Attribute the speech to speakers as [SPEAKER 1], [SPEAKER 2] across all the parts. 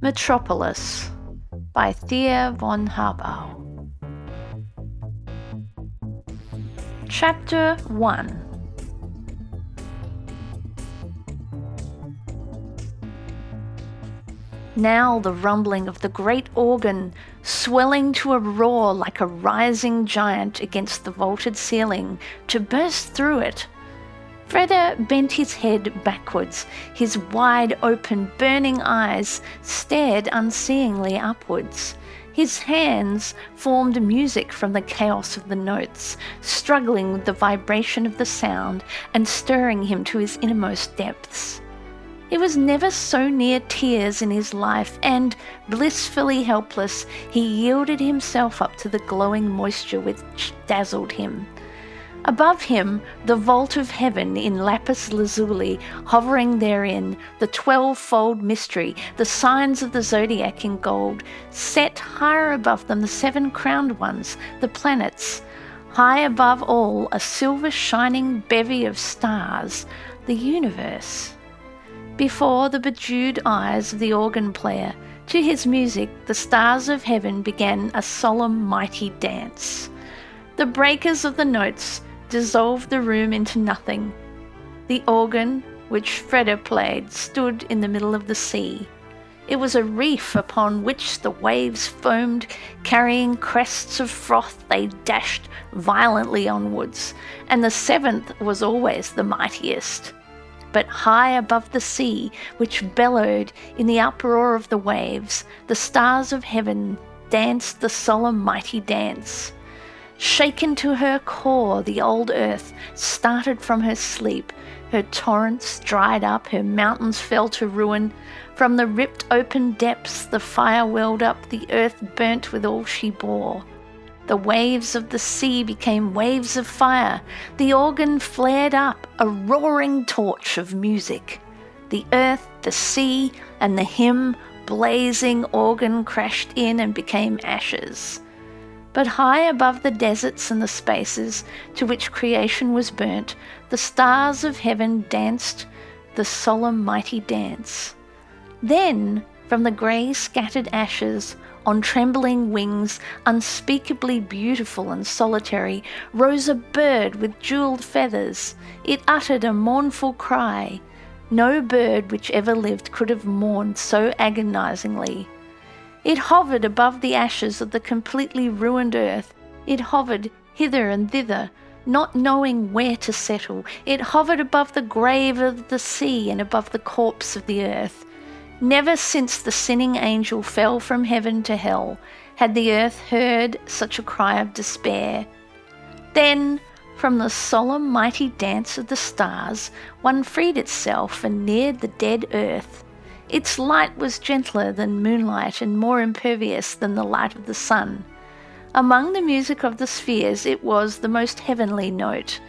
[SPEAKER 1] Metropolis by Thea Von Harbou. Chapter 1. Now the rumbling of the great organ, swelling to a roar like a rising giant against the vaulted ceiling, to burst through it. Freda bent his head backwards. His wide-open, burning eyes stared unseeingly upwards. His hands formed music from the chaos of the notes, struggling with the vibration of the sound and stirring him to his innermost depths. He was never so near tears in his life, and, blissfully helpless, he yielded himself up to the glowing moisture which dazzled him. Above him, the vault of heaven in lapis lazuli, hovering therein, the 12-fold mystery, the signs of the zodiac in gold, set higher above them the 7 crowned ones, the planets. High above all, a silver shining bevy of stars, the universe. Before the bedewed eyes of the organ player, to his music, the stars of heaven began a solemn, mighty dance. The breakers of the notes dissolved the room into nothing. The organ, which Freda played, stood in the middle of the sea. It was a reef upon which the waves foamed, carrying crests of froth they dashed violently onwards, and the 7th was always the mightiest. But high above the sea, which bellowed in the uproar of the waves, the stars of heaven danced the solemn mighty dance. Shaken to her core, the old earth started from her sleep. Her torrents dried up, her mountains fell to ruin. From the ripped open depths the fire welled up, the earth burnt with all she bore. The waves of the sea became waves of fire. The organ flared up, a roaring torch of music. The earth, the sea, and the hymn blazing organ crashed in and became ashes. But high above the deserts and the spaces to which creation was burnt, the stars of heaven danced the solemn mighty dance. Then, from the grey scattered ashes, on trembling wings, unspeakably beautiful and solitary, rose a bird with jewelled feathers. It uttered a mournful cry. No bird which ever lived could have mourned so agonizingly. It hovered above the ashes of the completely ruined earth. It hovered hither and thither, not knowing where to settle. It hovered above the grave of the sea and above the corpse of the earth. Never since the sinning angel fell from heaven to hell had the earth heard such a cry of despair. Then, from the solemn mighty dance of the stars, one freed itself and neared the dead earth. Its light was gentler than moonlight and more impervious than the light of the sun. Among the music of the spheres it was the most heavenly note.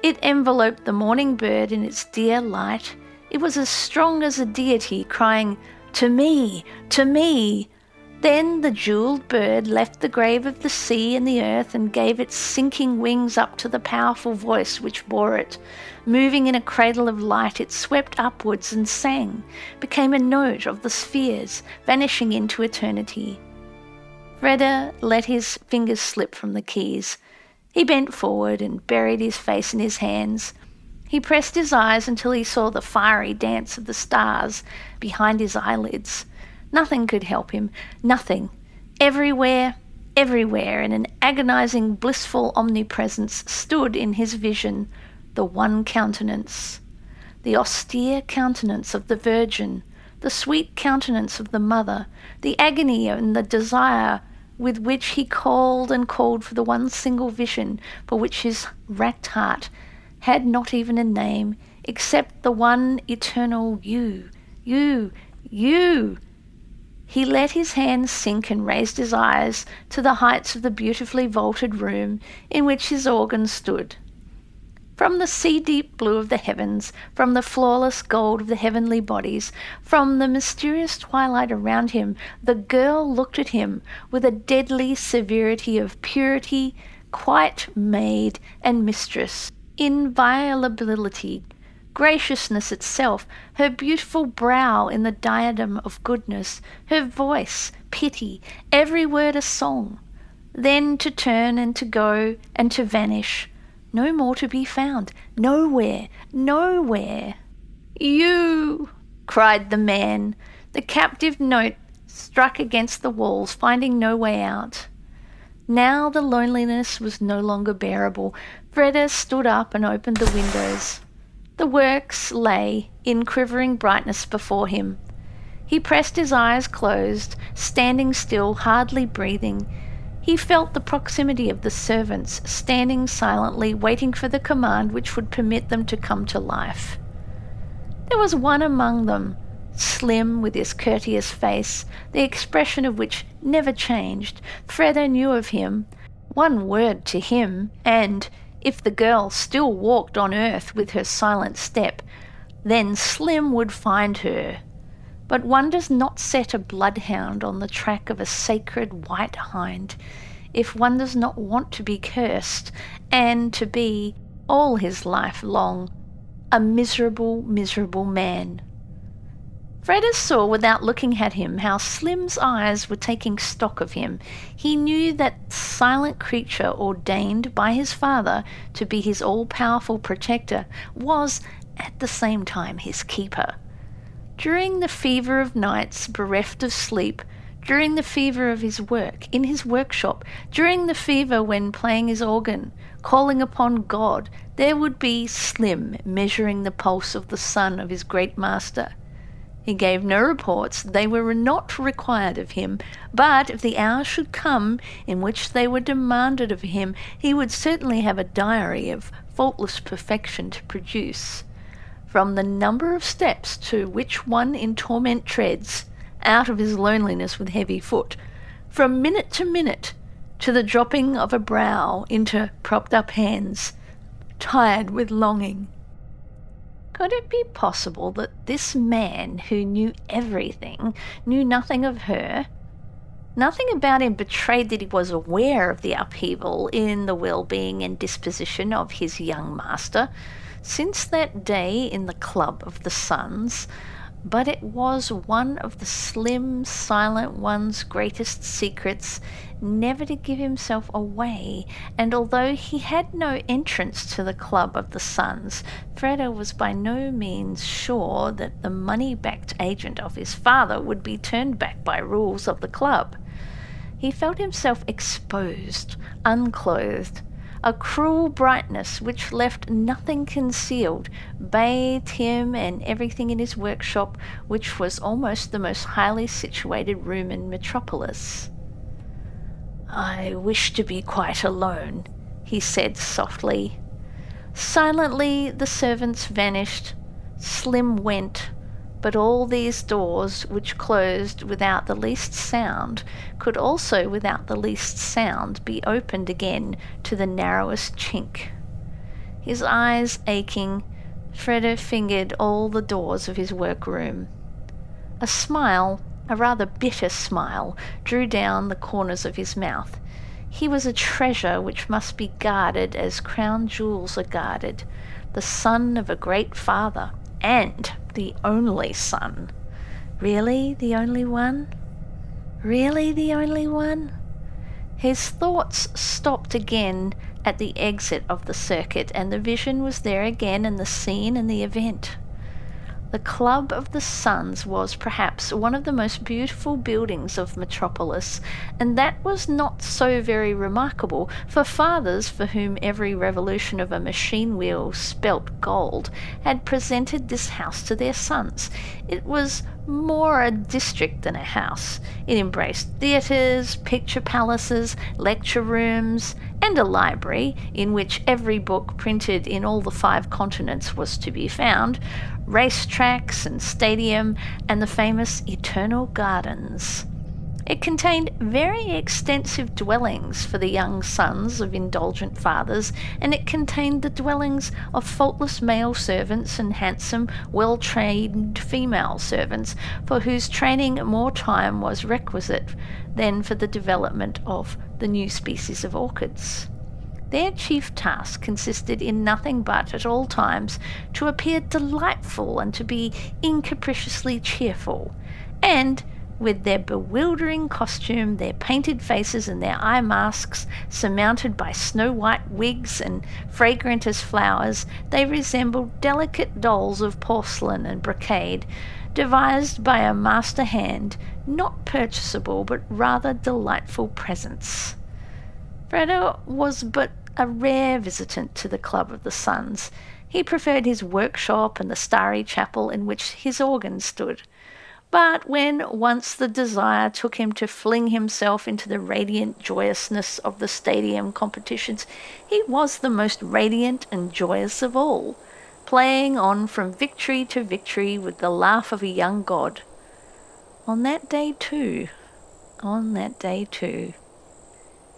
[SPEAKER 1] It enveloped the morning bird in its dear light. It was as strong as a deity crying, "To me, to me." Then the jewelled bird left the grave of the sea and the earth and gave its sinking wings up to the powerful voice which bore it. Moving in a cradle of light, it swept upwards and sang, became a note of the spheres, vanishing into eternity. Freda let his fingers slip from the keys. He bent forward and buried his face in his hands. He pressed his eyes until he saw the fiery dance of the stars behind his eyelids. Nothing could help him, nothing. Everywhere, in an agonizing, blissful omnipresence stood in his vision the one countenance. The austere countenance of the Virgin, the sweet countenance of the Mother, the agony and the desire with which he called and called for the one single vision for which his racked heart had not even a name, except the one eternal you. He let his hands sink and raised his eyes to the heights of the beautifully vaulted room in which his organ stood. From the sea-deep blue of the heavens, from the flawless gold of the heavenly bodies, from the mysterious twilight around him, the girl looked at him with a deadly severity of purity, quite maid and mistress, inviolability, graciousness itself, her beautiful brow in the diadem of goodness, her voice, pity, every word a song. Then to turn and to go and to vanish, no more to be found, nowhere, nowhere. "You!" cried the man. The captive note struck against the walls, finding no way out. Now the loneliness was no longer bearable. Freda stood up and opened the windows. The works lay in quivering brightness before him. He pressed his eyes closed, standing still, hardly breathing. He felt the proximity of the servants, standing silently, waiting for the command which would permit them to come to life. There was one among them, slim, with his courteous face, the expression of which never changed. Freda knew of him. One word to him, and, if the girl still walked on earth with her silent step, then Slim would find her. But one does not set a bloodhound on the track of a sacred white hind if one does not want to be cursed, and to be, all his life long, a miserable, miserable man. Freda saw, without looking at him, how Slim's eyes were taking stock of him. He knew that silent creature ordained by his father to be his all-powerful protector was, at the same time, his keeper. During the fever of nights, bereft of sleep, during the fever of his work, in his workshop, during the fever when playing his organ, calling upon God, there would be Slim measuring the pulse of the son of his great master. He gave no reports, they were not required of him, but if the hour should come in which they were demanded of him, he would certainly have a diary of faultless perfection to produce. From the number of steps to which one in torment treads, out of his loneliness with heavy foot, from minute to minute, to the dropping of a brow into propped-up hands, tired with longing. Could it be possible that this man who knew everything knew nothing of her? Nothing about him betrayed that he was aware of the upheaval in the well-being and disposition of his young master since that day in the Club of the Suns, but it was one of the slim, silent one's greatest secrets never to give himself away, and although he had no entrance to the Club of the Suns, Freda was by no means sure that the money-backed agent of his father would be turned back by rules of the club. He felt himself exposed, unclothed. A cruel brightness which left nothing concealed bathed him and everything in his workshop, which was almost the most highly situated room in Metropolis. "I wish to be quite alone," he said softly. Silently the servants vanished. Slim went, but all these doors, which closed without the least sound, could also without the least sound be opened again to the narrowest chink. His eyes aching, Freda fingered all the doors of his workroom. A smile, a rather bitter smile, drew down the corners of his mouth. He was a treasure which must be guarded as crown jewels are guarded, the son of a great father, and the only son. Really the only one? Really the only one? His thoughts stopped again at the exit of the circuit, and the vision was there again, and the scene and the event. The Club of the Suns was perhaps one of the most beautiful buildings of Metropolis, and that was not so very remarkable, for fathers for whom every revolution of a machine wheel spelt gold had presented this house to their sons. It was more a district than a house. It embraced theatres, picture palaces, lecture rooms, and a library in which every book printed in all the 5 continents was to be found, racetracks and stadium, and the famous Eternal Gardens. It contained very extensive dwellings for the young sons of indulgent fathers, and it contained the dwellings of faultless male servants and handsome, well-trained female servants, for whose training more time was requisite than for the development of the new species of orchids. Their chief task consisted in nothing but, at all times, to appear delightful and to be incapriciously cheerful, and, with their bewildering costume, their painted faces and their eye masks surmounted by snow-white wigs and fragrant as flowers, they resembled delicate dolls of porcelain and brocade, devised by a master hand, not purchasable but rather delightful presents. Freda was but a rare visitant to the Club of the Suns. He preferred his workshop and the starry chapel in which his organ stood. But when once the desire took him to fling himself into the radiant joyousness of the stadium competitions, he was the most radiant and joyous of all, playing on from victory to victory with the laugh of a young god. On that day too.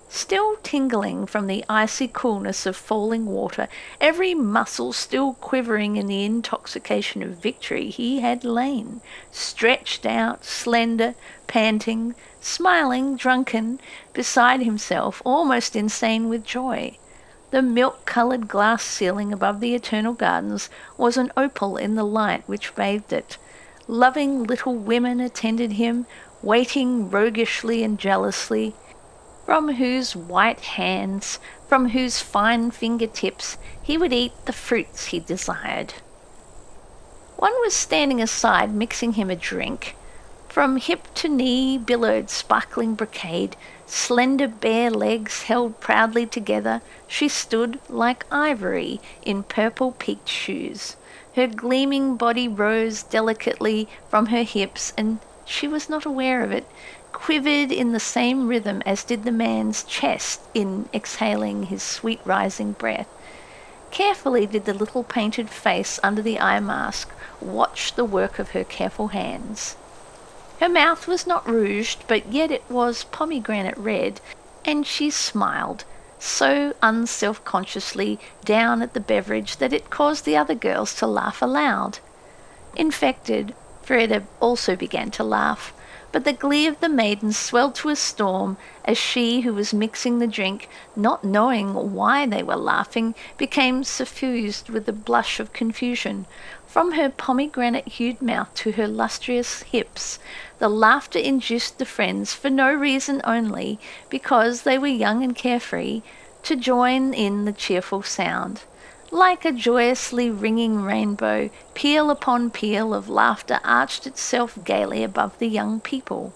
[SPEAKER 1] Still tingling from the icy coolness of falling water, every muscle still quivering in the intoxication of victory, he had lain, stretched out, slender, panting, smiling, drunken, beside himself, almost insane with joy. The milk-coloured glass ceiling above the Eternal Gardens was an opal in the light which bathed it. Loving little women attended him, waiting roguishly and jealously, from whose white hands, from whose fine fingertips, he would eat the fruits he desired. One was standing aside mixing him a drink. From hip to knee billowed sparkling brocade, slender bare legs held proudly together, she stood like ivory in purple peaked shoes. Her gleaming body rose delicately from her hips, and she was not aware of it, quivered in the same rhythm as did the man's chest in exhaling his sweet rising breath. Carefully did the little painted face under the eye mask watch the work of her careful hands. Her mouth was not rouged, but yet it was pomegranate red, and she smiled, so unself-consciously, down at the beverage that it caused the other girls to laugh aloud. Infected, Freda also began to laugh, but the glee of the maidens swelled to a storm as she, who was mixing the drink, not knowing why they were laughing, became suffused with the blush of confusion. From her pomegranate-hued mouth to her lustrous hips, the laughter induced the friends, for no reason only, because they were young and carefree, to join in the cheerful sound. Like a joyously ringing rainbow, peal upon peal of laughter arched itself gaily above the young people.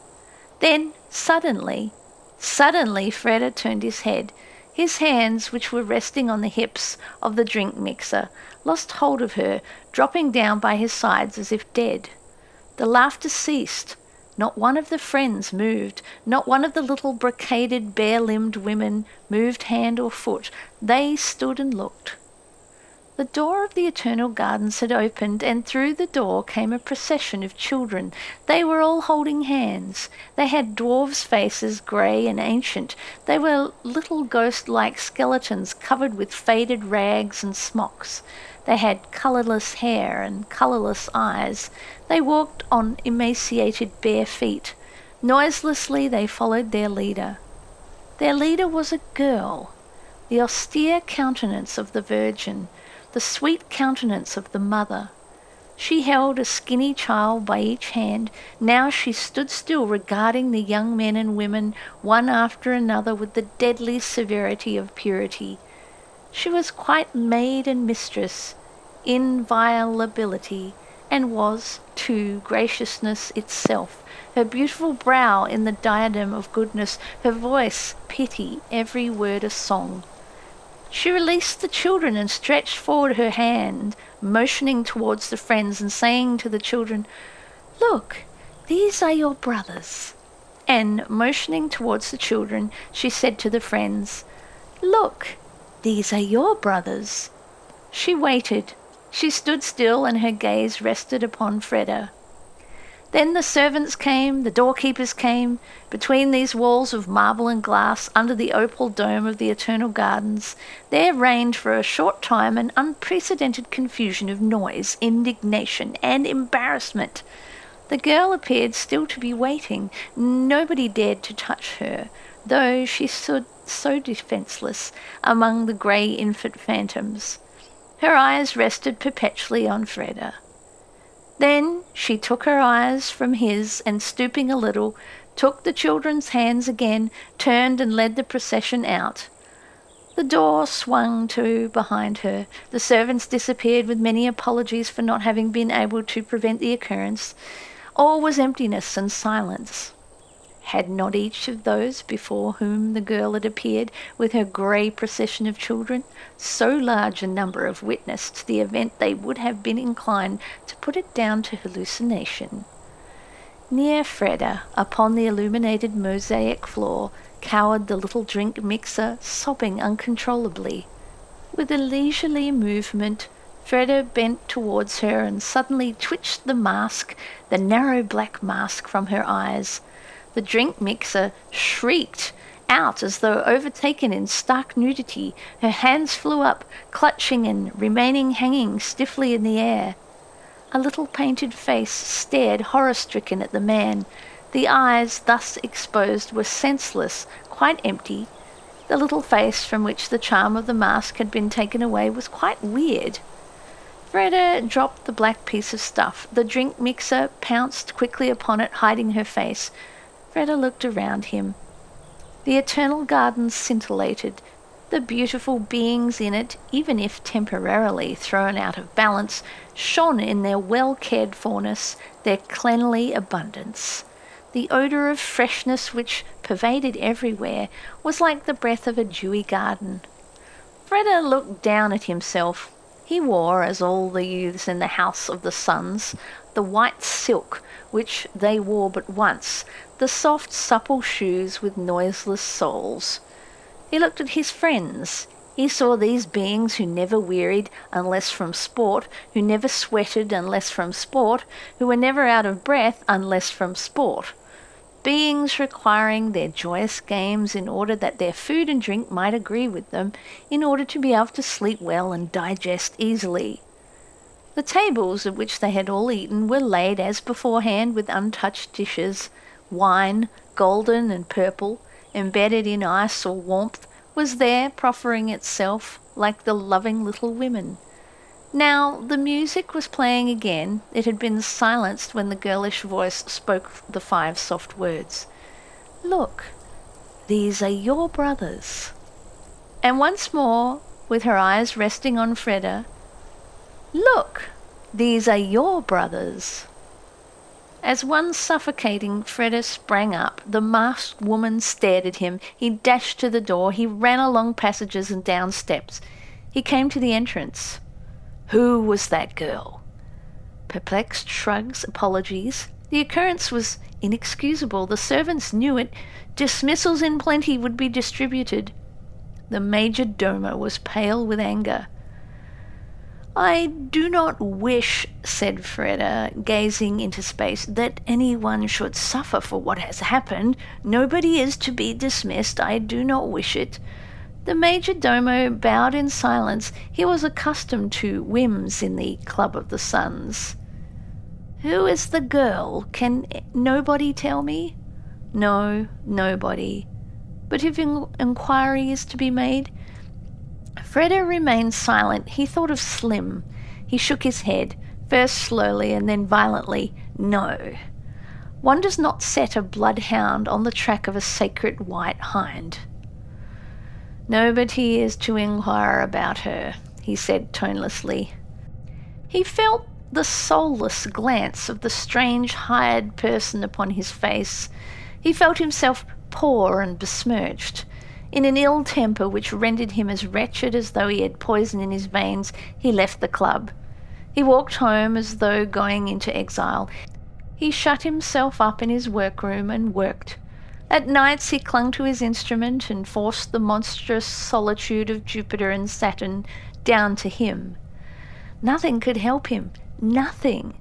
[SPEAKER 1] Then, suddenly, Freda turned his head. His hands, which were resting on the hips of the drink mixer, lost hold of her, dropping down by his sides as if dead. The laughter ceased. Not one of the friends moved. Not one of the little brocaded, bare-limbed women moved hand or foot. They stood and looked. The door of the Eternal Gardens had opened, and through the door came a procession of children. They were all holding hands. They had dwarves' faces, grey and ancient. They were little ghost-like skeletons covered with faded rags and smocks. They had colourless hair and colourless eyes. They walked on emaciated bare feet. Noiselessly they followed their leader. Their leader was a girl, the austere countenance of the Virgin, the sweet countenance of the Mother. She held a skinny child by each hand. Now she stood still, regarding the young men and women, one after another, with the deadly severity of purity. She was quite maid and mistress, inviolability, and was, too, graciousness itself, her beautiful brow in the diadem of goodness, her voice pity, every word a song. She released the children and stretched forward her hand, motioning towards the friends and saying to the children, "Look, these are your brothers." And, motioning towards the children, she said to the friends, "Look, these are your brothers." She waited. She stood still, and her gaze rested upon Freda. Then the servants came, the doorkeepers came. Between these walls of marble and glass, under the opal dome of the Eternal Gardens, there reigned for a short time an unprecedented confusion of noise, indignation, and embarrassment. The girl appeared still to be waiting. Nobody dared to touch her. though she stood so defenceless among the grey infant phantoms. Her eyes rested perpetually on Freda. Then she took her eyes from his and, stooping a little, took the children's hands again, turned and led the procession out. The door swung to behind her. The servants disappeared with many apologies for not having been able to prevent the occurrence. All was emptiness and silence. Had not each of those before whom the girl had appeared with her grey procession of children so large a number of witnessed the event they would have been inclined to put it down to hallucination? Near Freda, upon the illuminated mosaic floor, cowered the little drink mixer, sobbing uncontrollably. With a leisurely movement, Freda bent towards her and suddenly twitched the mask, the narrow black mask, from her eyes. The drink mixer shrieked out as though overtaken in stark nudity. Her hands flew up, clutching and remaining hanging stiffly in the air. A little painted face stared horror-stricken at the man. The eyes thus exposed were senseless, quite empty. The little face from which the charm of the mask had been taken away was quite weird. Freda dropped the black piece of stuff. The drink mixer pounced quickly upon it, hiding her face. Freda looked around him. The eternal garden scintillated. The beautiful beings in it, even if temporarily thrown out of balance, shone in their well-cared forness, their cleanly abundance. The odour of freshness which pervaded everywhere was like the breath of a dewy garden. Freda looked down at himself. He wore, as all the youths in the House of the Suns, the white silk which they wore but once, the soft, supple shoes with noiseless soles. He looked at his friends. He saw these beings who never wearied unless from sport, who never sweated unless from sport, who were never out of breath unless from sport. Beings requiring their joyous games in order that their food and drink might agree with them, in order to be able to sleep well and digest easily. The tables at which they had all eaten were laid as beforehand with untouched dishes. Wine, golden and purple, embedded in ice or warmth, was there proffering itself like the loving little women. Now the music was playing again. It had been silenced when the girlish voice spoke the 5 soft words. "Look, these are your brothers." And once more, with her eyes resting on Freda, "Look, these are your brothers." As one suffocating, Freda sprang up. The masked woman stared at him. He dashed to the door. He ran along passages and down steps. He came to the entrance. Who was that girl? Perplexed shrugs, apologies. The occurrence was inexcusable. The servants knew it. Dismissals in plenty would be distributed. The major domo was pale with anger. "I do not wish," said Freda, gazing into space, "that anyone should suffer for what has happened. Nobody is to be dismissed. I do not wish it." The major domo bowed in silence. He was accustomed to whims in the Club of the Suns. "Who is the girl? Can nobody tell me?" "No, nobody. But if inquiry is to be made—" Freda remained silent. He thought of Slim. He shook his head, first slowly and then violently. "No. One does not set a bloodhound on the track of a sacred white hind." "Nobody is to inquire about her," he said tonelessly. He felt the soulless glance of the strange hired person upon his face. He felt himself poor and besmirched. In an ill temper which rendered him as wretched as though he had poison in his veins, he left the club. He walked home as though going into exile. He shut himself up in his workroom and worked. At nights he clung to his instrument and forced the monstrous solitude of Jupiter and Saturn down to him. Nothing could help him. Nothing.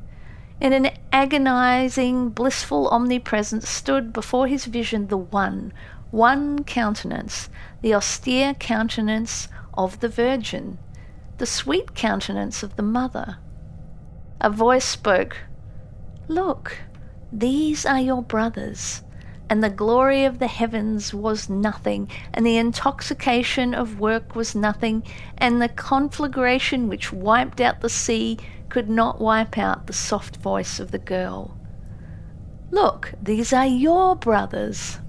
[SPEAKER 1] In an agonizing, blissful omnipresence stood before his vision the one countenance, the austere countenance of the Virgin, the sweet countenance of the Mother. A voice spoke. "Look, these are your brothers. and the glory of the heavens was nothing, and the intoxication of work was nothing, and the conflagration which wiped out the sea could not wipe out the soft voice of the girl. Look, these are your brothers.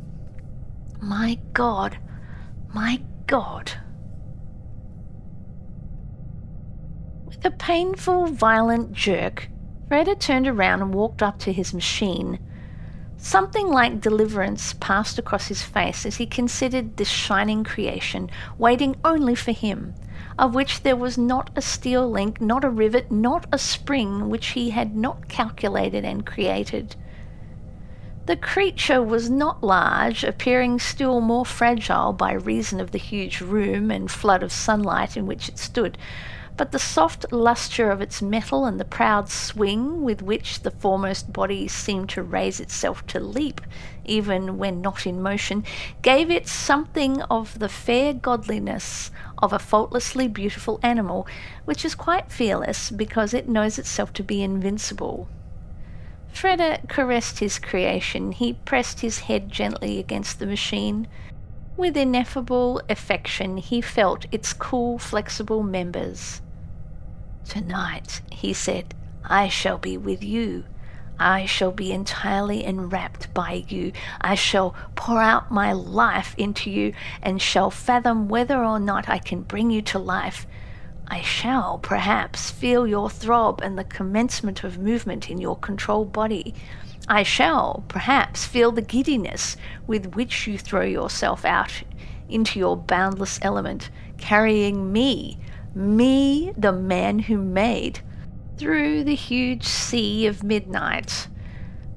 [SPEAKER 1] My God, my God. With a painful, violent jerk, Freda turned around and walked up to his machine. Something like deliverance passed across his face as he considered this shining creation, waiting only for him, of which there was not a steel link, not a rivet, not a spring which he had not calculated and created. The creature was not large, appearing still more fragile by reason of the huge room and flood of sunlight in which it stood, but the soft lustre of its metal and the proud swing with which the foremost body seemed to raise itself to leap, even when not in motion, gave it something of the fair godliness of a faultlessly beautiful animal, which is quite fearless because it knows itself to be invincible. Freda caressed his creation. He pressed his head gently against the machine. With ineffable affection he felt its cool, flexible members. "Tonight," he said, "I shall be with you. I shall be entirely enwrapped by you. I shall pour out my life into you and shall fathom whether or not I can bring you to life. I shall, perhaps, feel your throb and the commencement of movement in your controlled body. I shall, perhaps, feel the giddiness with which you throw yourself out into your boundless element, carrying me, the man who made, through the huge sea of midnight.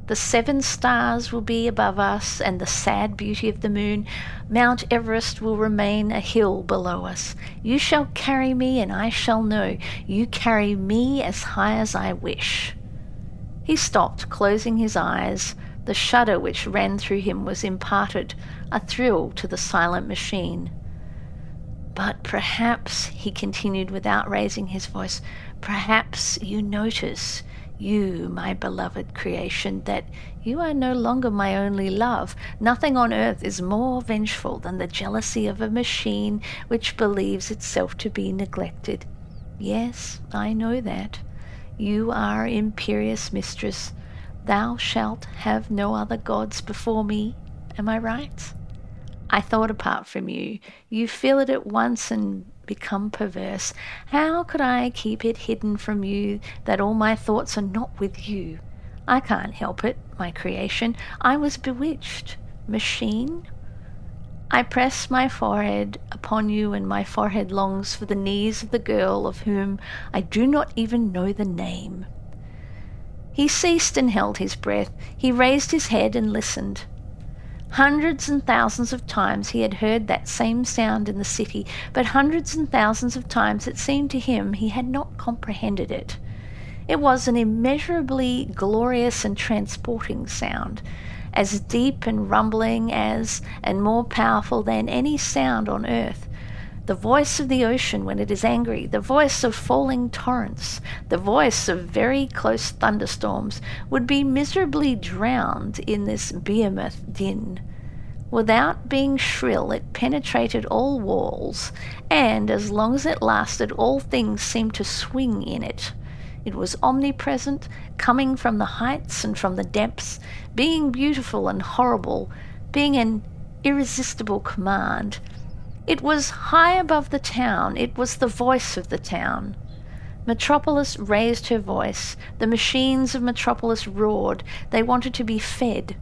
[SPEAKER 1] The 7 stars will be above us, and the sad beauty of the moon. Mount Everest will remain a hill below us. You shall carry me, and I shall know. You carry me as high as I wish." He stopped, closing his eyes. The shudder which ran through him was imparted a thrill to the silent machine. "But perhaps," he continued without raising his voice, "perhaps you notice, you, my beloved creation, that you are no longer my only love. Nothing on earth is more vengeful than the jealousy of a machine which believes itself to be neglected. Yes, I know that. You are imperious mistress. Thou shalt have no other gods before me. Am I right? I thought apart from you. You feel it at once and become perverse. How could I keep it hidden from you that all my thoughts are not with you? I can't help it, my creation. I was bewitched. Machine? I press my forehead upon you, and my forehead longs for the knees of the girl of whom I do not even know the name." He ceased and held his breath. He raised his head and listened. Hundreds and thousands of times he had heard that same sound in the city, but hundreds and thousands of times it seemed to him he had not comprehended it. It was an immeasurably glorious and transporting sound, as deep and rumbling as, and more powerful than any sound on earth. The voice of the ocean when it is angry, the voice of falling torrents, the voice of very close thunderstorms would be miserably drowned in this behemoth din. Without being shrill, it penetrated all walls, and as long as it lasted, all things seemed to swing in it. It was omnipresent, coming from the heights and from the depths, being beautiful and horrible, being an irresistible command. It was high above the town. It was the voice of the town. Metropolis raised her voice. The machines of Metropolis roared. They wanted to be fed.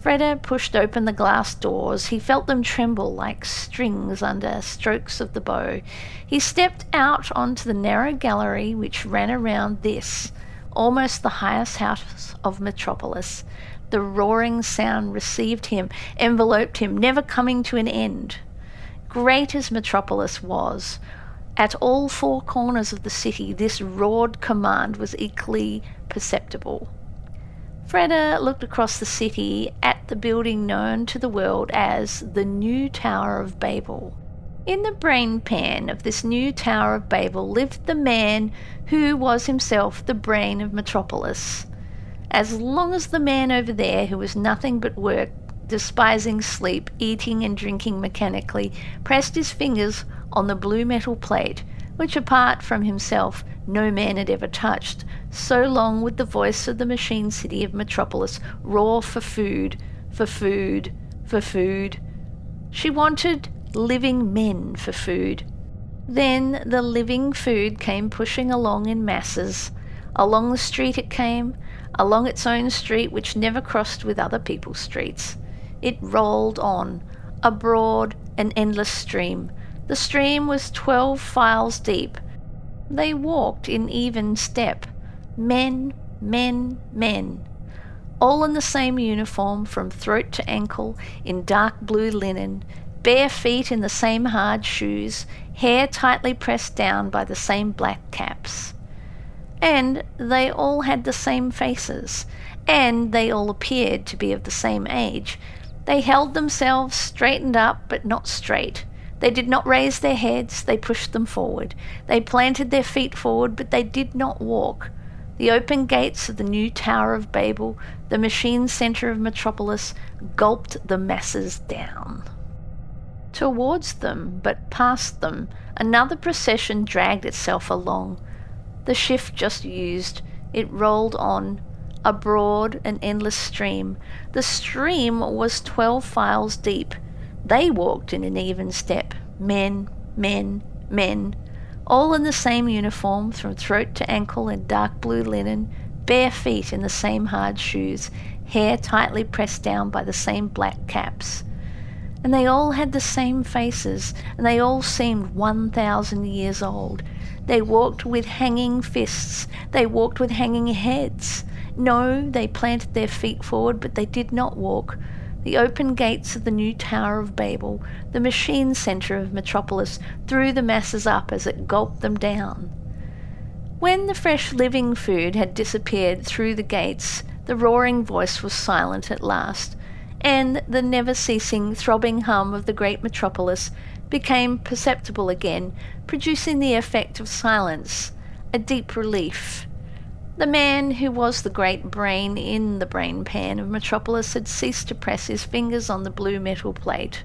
[SPEAKER 1] Freda pushed open the glass doors. He felt them tremble like strings under strokes of the bow. He stepped out onto the narrow gallery which ran around this, almost the highest house of Metropolis. The roaring sound received him, enveloped him, never coming to an end. Great as Metropolis was, at all 4 corners of the city this roared command was equally perceptible. Freda looked across the city at the building known to the world as the New Tower of Babel. In the brain pan of this new Tower of Babel lived the man who was himself the brain of Metropolis. As long as the man over there, who was nothing but work, despising sleep, eating and drinking mechanically, pressed his fingers on the blue metal plate, which apart from himself no man had ever touched. So long would the voice of the machine city of Metropolis roar for food, for food, for food. She wanted living men for food. Then the living food came pushing along in masses. Along the street it came, along its own street which never crossed with other people's streets. It rolled on, a broad and endless stream. The stream was 12 files deep. They walked in even step. Men, men, men. All in the same uniform from throat to ankle, in dark blue linen, bare feet in the same hard shoes, hair tightly pressed down by the same black caps. And they all had the same faces, and they all appeared to be of the same age. They held themselves straightened up, but not straight. They did not raise their heads, they pushed them forward. They planted their feet forward, but they did not walk. The open gates of the new Tower of Babel, the machine centre of Metropolis, gulped the masses down. Towards them, but past them, another procession dragged itself along. The shift just used, it rolled on, a broad and endless stream. The stream was 12 files deep. They walked in an even step, men, men, men, all in the same uniform from throat to ankle in dark blue linen, bare feet in the same hard shoes, hair tightly pressed down by the same black caps. And they all had the same faces, and they all seemed 1,000 years old. They walked with hanging fists, they walked with hanging heads. No, they planted their feet forward, but they did not walk. The open gates of the new Tower of Babel, the machine centre of Metropolis, threw the masses up as it gulped them down. When the fresh living food had disappeared through the gates, the roaring voice was silent at last, and the never-ceasing throbbing hum of the great Metropolis became perceptible again, producing the effect of silence, a deep relief. The man who was the great brain in the brain pan of Metropolis had ceased to press his fingers on the blue metal plate.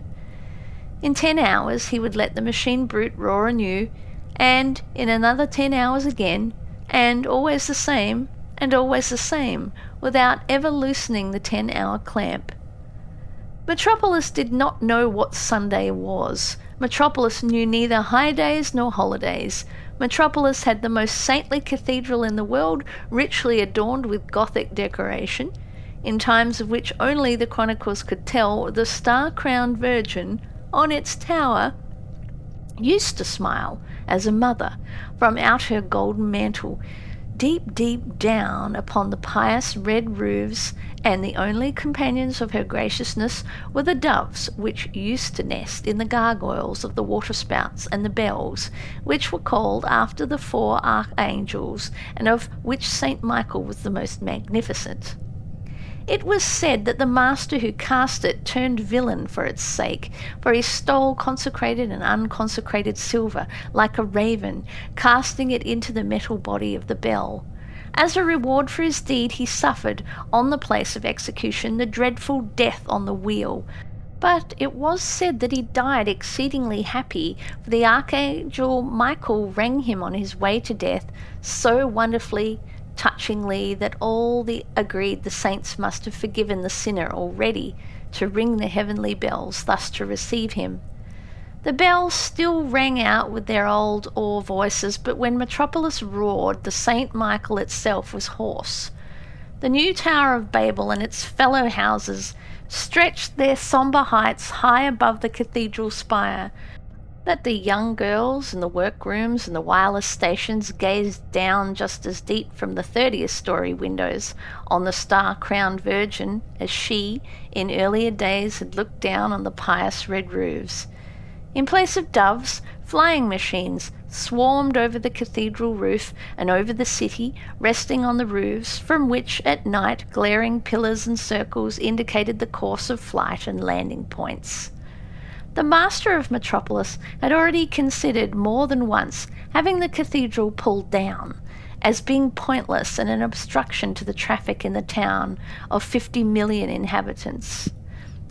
[SPEAKER 1] In 10 hours he would let the machine brute roar anew, and in another 10 hours again, and always the same, without ever loosening the 10-hour clamp. Metropolis did not know what Sunday was. Metropolis knew neither high days nor holidays. Metropolis had the most saintly cathedral in the world, richly adorned with Gothic decoration. In times of which only the chronicles could tell, the star-crowned Virgin, on its tower, used to smile as a mother from out her golden mantle, deep, deep down upon the pious red roofs, and the only companions of her graciousness were the doves which used to nest in the gargoyles of the waterspouts and the bells, which were called after the 4 archangels, and of which St. Michael was the most magnificent. It was said that the master who cast it turned villain for its sake, for he stole consecrated and unconsecrated silver like a raven, casting it into the metal body of the bell. As a reward for his deed he suffered, on the place of execution, the dreadful death on the wheel. But it was said that he died exceedingly happy, for the archangel Michael rang him on his way to death so wonderfully, touchingly, that all agreed the saints must have forgiven the sinner already to ring the heavenly bells thus to receive him. The bells still rang out with their old awe voices, but when Metropolis roared, the St. Michael itself was hoarse. The new Tower of Babel and its fellow houses stretched their sombre heights high above the cathedral spire, that the young girls in the workrooms and the wireless stations gazed down just as deep from the 30th story windows on the star-crowned Virgin as she, in earlier days, had looked down on the pious red roofs. In place of doves, flying machines swarmed over the cathedral roof and over the city, resting on the roofs, from which at night glaring pillars and circles indicated the course of flight and landing points. The master of Metropolis had already considered more than once having the cathedral pulled down, as being pointless and an obstruction to the traffic in the town of 50 million inhabitants.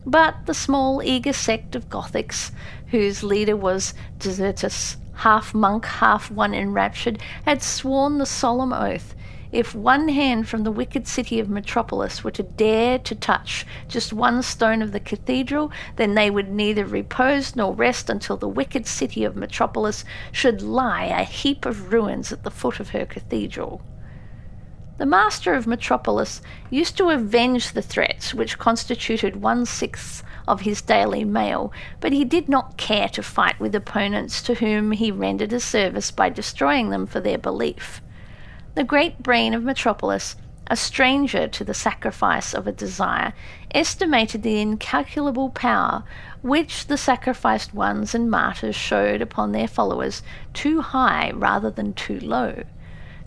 [SPEAKER 1] But the small, eager sect of Gothics, whose leader was Desertus, half monk, half one enraptured, had sworn the solemn oath: if one hand from the wicked city of Metropolis were to dare to touch just one stone of the cathedral, then they would neither repose nor rest until the wicked city of Metropolis should lie a heap of ruins at the foot of her cathedral. The master of Metropolis used to avenge the threats which constituted 1/6 of his daily mail, but he did not care to fight with opponents to whom he rendered a service by destroying them for their belief. The great brain of Metropolis, a stranger to the sacrifice of a desire, estimated the incalculable power which the sacrificed ones and martyrs showed upon their followers too high rather than too low.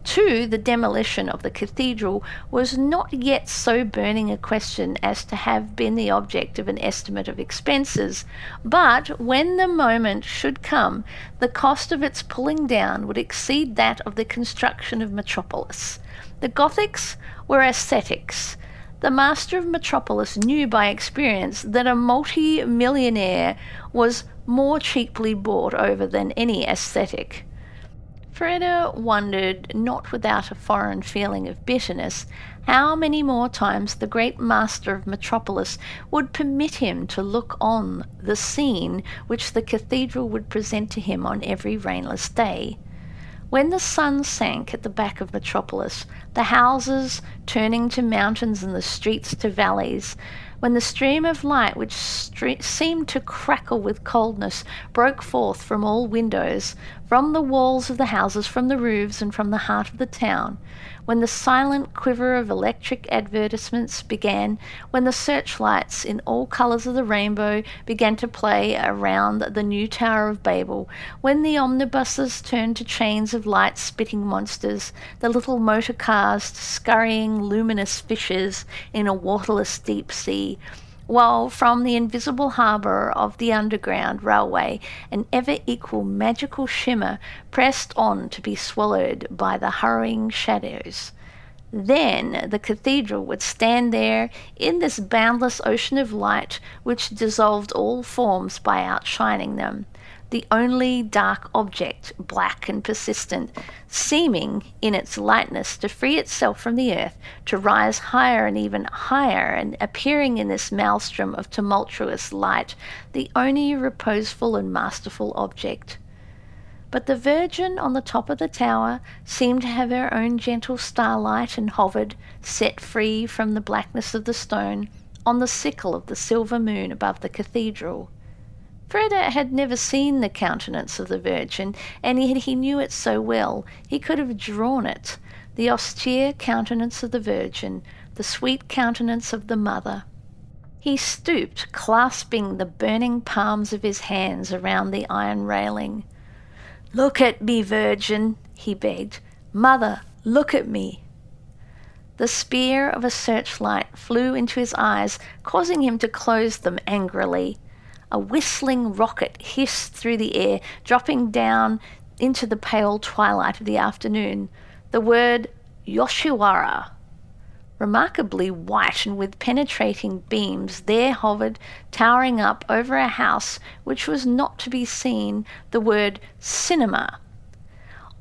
[SPEAKER 1] Too, the demolition of the cathedral was not yet so burning a question as to have been the object of an estimate of expenses, but when the moment should come, the cost of its pulling down would exceed that of the construction of Metropolis. The Gothics were ascetics. The master of Metropolis knew by experience that a multi-millionaire was more cheaply bought over than any ascetic. Freda wondered, not without a foreign feeling of bitterness, how many more times the great master of Metropolis would permit him to look on the scene which the cathedral would present to him on every rainless day. When the sun sank at the back of Metropolis, the houses turning to mountains and the streets to valleys, when the stream of light which seemed to crackle with coldness broke forth from all windows, from the walls of the houses, from the roofs, and from the heart of the town, when the silent quiver of electric advertisements began, when the searchlights in all colours of the rainbow began to play around the new Tower of Babel, when the omnibuses turned to chains of light-spitting monsters, the little motor cars scurrying luminous fishes in a waterless deep sea, while from the invisible harbour of the underground railway an ever-equal magical shimmer pressed on to be swallowed by the hurrying shadows. Then the cathedral would stand there in this boundless ocean of light which dissolved all forms by outshining them, the only dark object, black and persistent, seeming in its lightness to free itself from the earth, to rise higher and even higher, and appearing in this maelstrom of tumultuous light, the only reposeful and masterful object. But the Virgin on the top of the tower seemed to have her own gentle starlight, and hovered, set free from the blackness of the stone, on the sickle of the silver moon above the cathedral. Freda had never seen the countenance of the Virgin, and yet he knew it so well he could have drawn it, the austere countenance of the Virgin, the sweet countenance of the Mother. He stooped, clasping the burning palms of his hands around the iron railing. "Look at me, Virgin," he begged. "Mother, look at me." The spear of a searchlight flew into his eyes, causing him to close them angrily. A whistling rocket hissed through the air, dropping down into the pale twilight of the afternoon. The word Yoshiwara. Remarkably white and with penetrating beams, there hovered, towering up over a house which was not to be seen, the word cinema.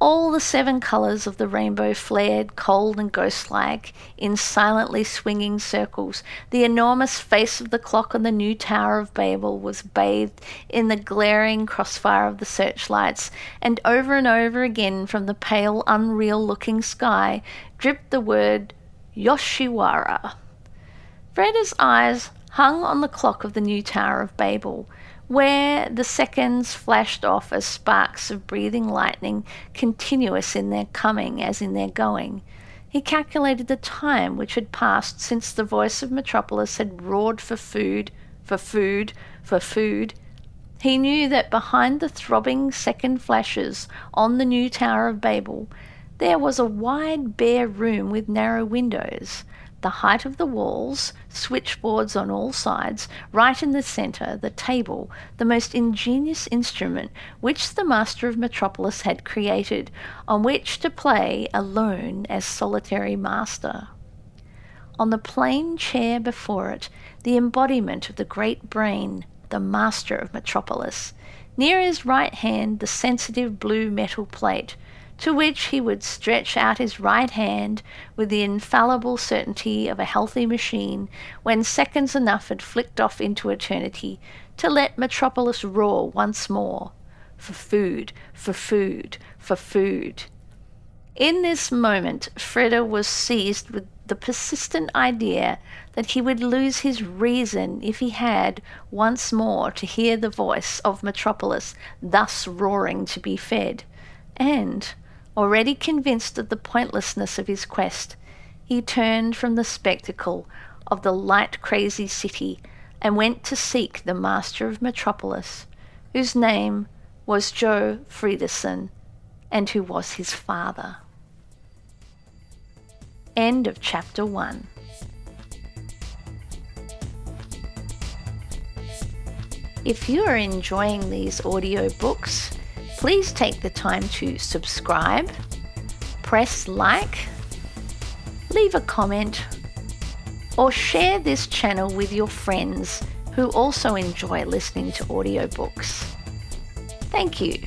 [SPEAKER 1] All the 7 colours of the rainbow flared, cold and ghost-like, in silently swinging circles. The enormous face of the clock on the new Tower of Babel was bathed in the glaring crossfire of the searchlights, and over again from the pale, unreal-looking sky dripped the word Yoshiwara. Freda's eyes hung on the clock of the new Tower of Babel, where the seconds flashed off as sparks of breathing lightning, continuous in their coming as in their going. He calculated the time which had passed since the voice of Metropolis had roared for food, for food, for food. He knew that behind the throbbing second flashes on the new Tower of Babel, there was a wide bare room with narrow windows, the height of the walls, switchboards on all sides, right in the centre, the table, the most ingenious instrument which the master of Metropolis had created, on which to play alone as solitary master. on the plain chair before it, the embodiment of the great brain, the master of Metropolis. Near his right hand, the sensitive blue metal plate, to which he would stretch out his right hand with the infallible certainty of a healthy machine when seconds enough had flicked off into eternity to let Metropolis roar once more. For food, for food, for food. In this moment, Freda was seized with the persistent idea that he would lose his reason if he had once more to hear the voice of Metropolis thus roaring to be fed. And, already convinced of the pointlessness of his quest, he turned from the spectacle of the light-crazy city and went to seek the master of Metropolis, whose name was Joe Friederson, and who was his father. End of chapter 1. If you are enjoying these audiobooks, please take the time to subscribe, press like, leave a comment, or share this channel with your friends who also enjoy listening to audiobooks. Thank you.